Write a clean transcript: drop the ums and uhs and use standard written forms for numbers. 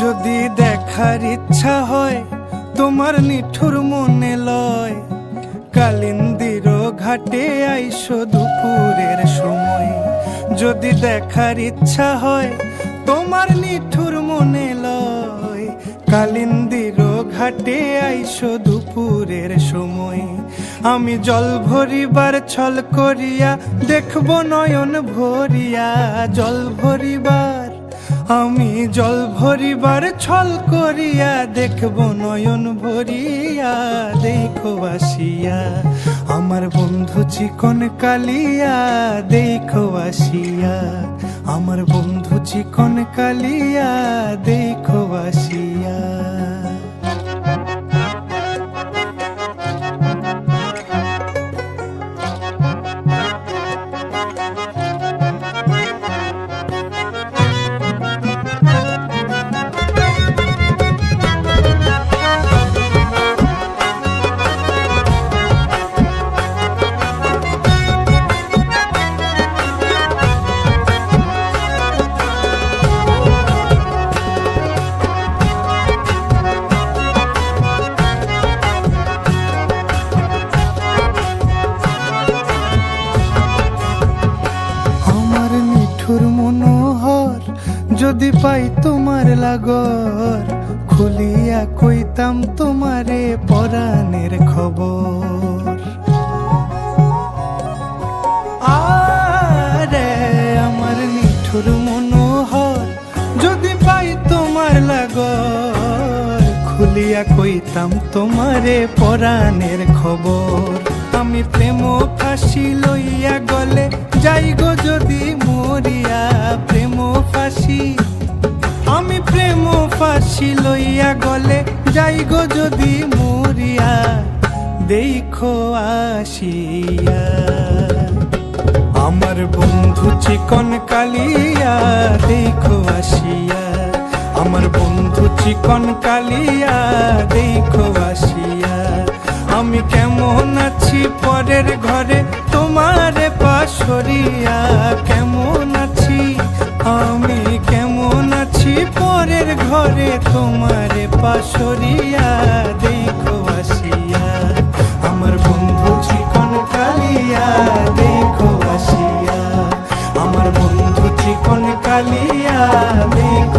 যদি দেখার ইচ্ছা হয় তোমার নিঠুর মনে লয়, কালিন্দির ঘাটে আইসো দুপুরের সময়। যদি দেখার ইচ্ছা হয় তোমার নিঠুর মনে লয়, কালিন্দির ঘাটে আইসো দুপুরের সময়। আমি জল ভরিবার ছল করিয়া দেখব নয়ন ভরিয়া, জল ভরিবার আমি জল ভরিবার ছল করিয়া দেখব নয়ন ভরিয়া। দেখো আসিয়া আমার বন্ধু চিকন কালিয়া, দেখো আসিয়া আমার বন্ধু চিকন কালিয়া, দেখো আসিয়া। মনোহর যদি পাই তোমার লাগর, খুলিয়া কইতাম তোমারে পরাণের খবর। আরে আমার নিঠুর মনোহর যদি পাই তোমার লাগর, খুলিয়া কইতাম তোমারে পরাণের খবর। আমি প্রেম ফাঁসি লইয়া গলে যাই গো যদি মরিয়া, প্রেম ফাঁসি আমি প্রেম ফাঁসি লইয়া গলে যাই গো যদি মরিয়া। দেখো আসিয়া আমার বন্ধু চিকন কালিয়া, দেখো আসিয়া আমার বন্ধু চিকন কালিয়া, দেখো আসিয়া। আমি কেমন আছি পরের ঘরে তোমারে পাশরিয়া, কেমন আছি আমি কেমন আছি পরের ঘরে তোমারে পাশরিয়া। দেখো আসিয়া আমার বন্ধু চিকন কালিয়া, দেখো আসিয়া আমার বন্ধু চিকন কালিয়া, দেখো